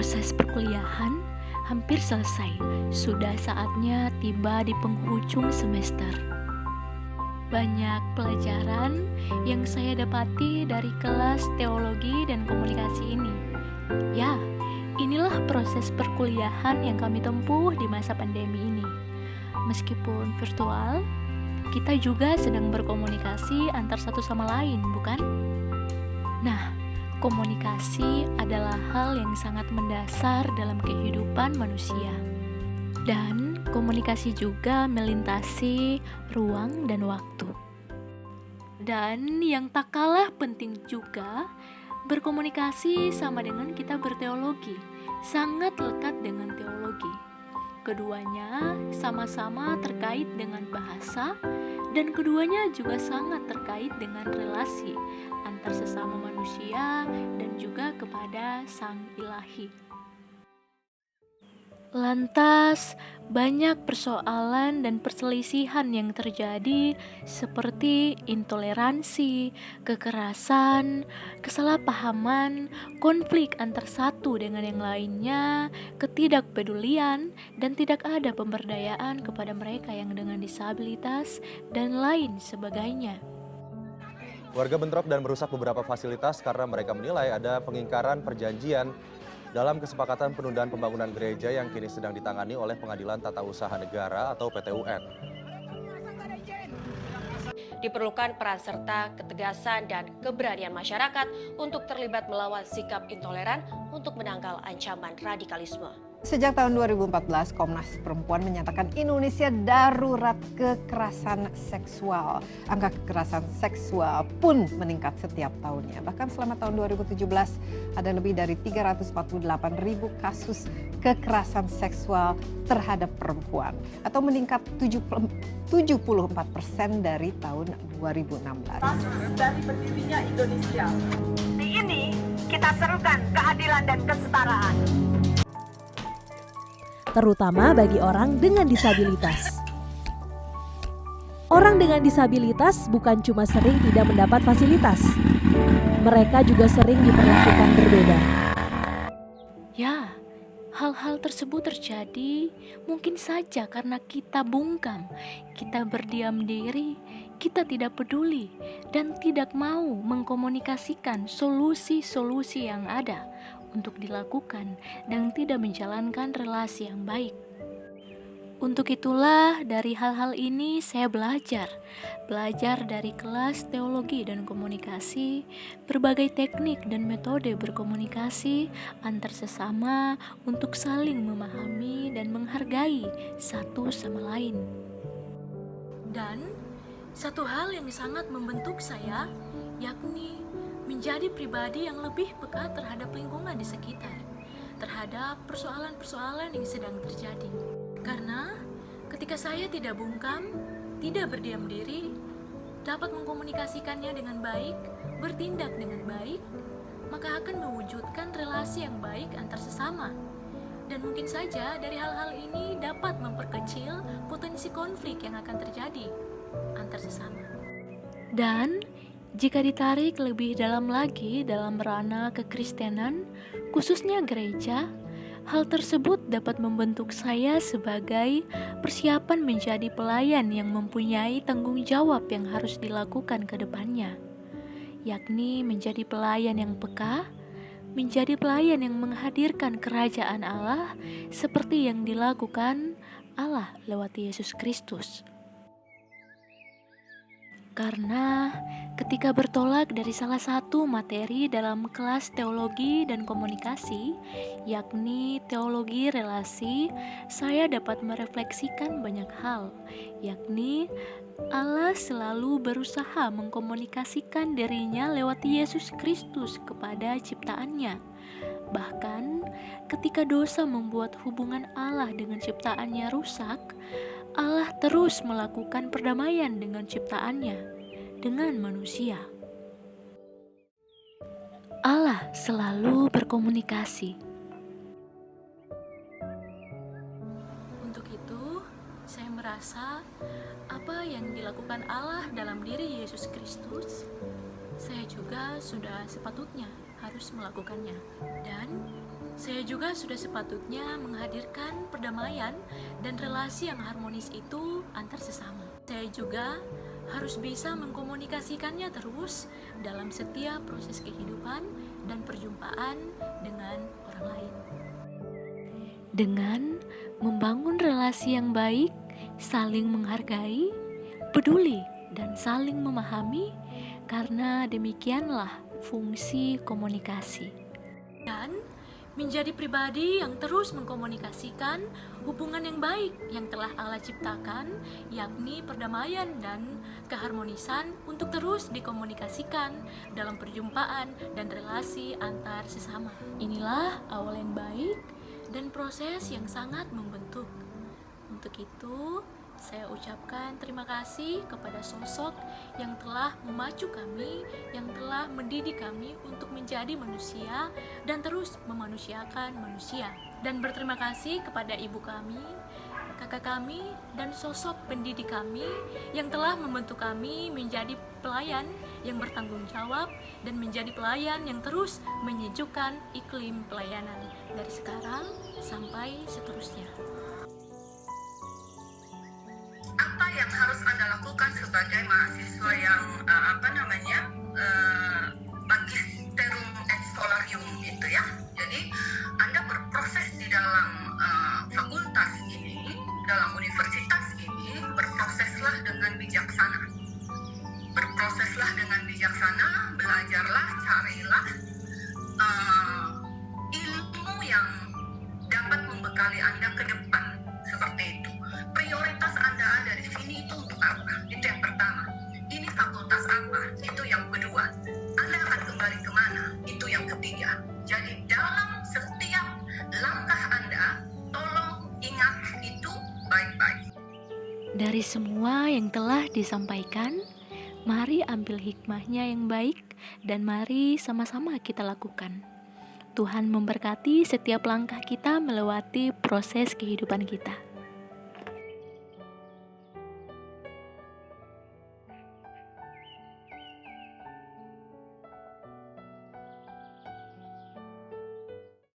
Proses perkuliahan hampir selesai. Sudah saatnya tiba di penghujung semester. Banyak pelajaran yang saya dapati dari kelas teologi dan komunikasi ini. Ya, inilah proses perkuliahan yang kami tempuh di masa pandemi ini. Meskipun virtual, kita juga sedang berkomunikasi antar satu sama lain, bukan? Nah, komunikasi adalah hal yang sangat mendasar dalam kehidupan manusia. Dan komunikasi juga melintasi ruang dan waktu. Dan yang tak kalah penting juga, berkomunikasi sama dengan kita berteologi, sangat lekat dengan teologi. Keduanya sama-sama terkait dengan bahasa, dan keduanya juga sangat terkait dengan relasi antar sesama manusia dan juga kepada Sang Ilahi. Lantas, banyak persoalan dan perselisihan yang terjadi seperti intoleransi, kekerasan, kesalahpahaman, konflik antar satu dengan yang lainnya, ketidakpedulian, dan tidak ada pemberdayaan kepada mereka yang dengan disabilitas, dan lain sebagainya. Warga bentrok dan merusak beberapa fasilitas karena mereka menilai ada pengingkaran perjanjian dalam kesepakatan penundaan pembangunan gereja yang kini sedang ditangani oleh Pengadilan Tata Usaha Negara atau PT-UN. Diperlukan peran serta ketegasan dan keberanian masyarakat untuk terlibat melawan sikap intoleran untuk menangkal ancaman radikalisme. Sejak tahun 2014, Komnas Perempuan menyatakan Indonesia darurat kekerasan seksual. Angka kekerasan seksual pun meningkat setiap tahunnya. Bahkan selama tahun 2017 ada lebih dari 348.000 kasus kekerasan seksual terhadap perempuan atau meningkat 74% dari tahun 2016. Dari berdirinya Indonesia. Di ini kita serukan keadilan dan kesetaraan. Terutama bagi orang dengan disabilitas. Orang dengan disabilitas bukan cuma sering tidak mendapat fasilitas, mereka juga sering diperlakukan berbeda. Ya, hal-hal tersebut terjadi mungkin saja karena kita bungkam, kita berdiam diri, kita tidak peduli, dan tidak mau mengkomunikasikan solusi-solusi yang ada untuk dilakukan dan tidak menjalankan relasi yang baik. Untuk itulah dari hal-hal ini saya belajar dari kelas teologi dan komunikasi, berbagai teknik dan metode berkomunikasi antar sesama untuk saling memahami dan menghargai satu sama lain. Dan satu hal yang sangat membentuk saya, yakni menjadi pribadi yang lebih peka terhadap lingkungan di sekitar, terhadap persoalan-persoalan yang sedang terjadi. Karena ketika saya tidak bungkam, tidak berdiam diri, dapat mengkomunikasikannya dengan baik, bertindak dengan baik, maka akan mewujudkan relasi yang baik antar sesama. Dan mungkin saja dari hal-hal ini dapat memperkecil potensi konflik yang akan terjadi antar sesama. Dan jika ditarik lebih dalam lagi dalam ranah kekristenan, khususnya gereja, hal tersebut dapat membentuk saya sebagai persiapan menjadi pelayan yang mempunyai tanggung jawab yang harus dilakukan ke depannya, yakni menjadi pelayan yang peka, menjadi pelayan yang menghadirkan kerajaan Allah seperti yang dilakukan Allah lewat Yesus Kristus. Karena ketika bertolak dari salah satu materi dalam kelas teologi dan komunikasi, yakni teologi relasi, saya dapat merefleksikan banyak hal, yakni Allah selalu berusaha mengkomunikasikan dirinya lewat Yesus Kristus kepada ciptaannya. Bahkan ketika dosa membuat hubungan Allah dengan ciptaannya rusak, Allah terus melakukan perdamaian dengan ciptaannya, dengan manusia. Allah selalu berkomunikasi. Untuk itu, saya merasa apa yang dilakukan Allah dalam diri Yesus Kristus, saya juga sudah sepatutnya harus melakukannya. Dan Saya juga sudah sepatutnya menghadirkan perdamaian dan relasi yang harmonis itu antar sesama. Saya juga harus bisa mengkomunikasikannya terus dalam setiap proses kehidupan dan perjumpaan dengan orang lain. Dengan membangun relasi yang baik, saling menghargai, peduli, dan saling memahami, karena demikianlah fungsi komunikasi. Dan menjadi pribadi yang terus mengkomunikasikan hubungan yang baik yang telah Allah ciptakan, yakni perdamaian dan keharmonisan untuk terus dikomunikasikan dalam perjumpaan dan relasi antar sesama. Inilah awal yang baik dan proses yang sangat membentuk. Untuk itu, saya ucapkan terima kasih kepada sosok yang telah memacu kami, yang telah mendidik kami untuk menjadi manusia dan terus memanusiakan manusia. Dan berterima kasih kepada ibu kami, kakak kami, dan sosok pendidik kami yang telah membentuk kami menjadi pelayan yang bertanggung jawab dan menjadi pelayan yang terus menyejukkan iklim pelayanan dari sekarang sampai seterusnya. Apa yang harus Anda lakukan sebagai mahasiswa yang magisterium et scholarium itu ya. Jadi Anda berproses di dalam fakultas ini, dalam universitas ini, berproseslah dengan bijaksana. Berproseslah dengan bijaksana, belajarlah, carilah ilmu yang dapat membekali Anda ke depan, seperti itu. Prioritas Anda ada di sini itu untuk apa? Itu yang pertama. Ini fakultas apa? Itu yang kedua. Anda akan kembali kemana? Itu yang ketiga. Jadi dalam setiap langkah Anda, tolong ingat itu baik-baik. Dari semua yang telah disampaikan, mari ambil hikmahnya yang baik dan mari sama-sama kita lakukan. Tuhan memberkati setiap langkah kita melewati proses kehidupan kita.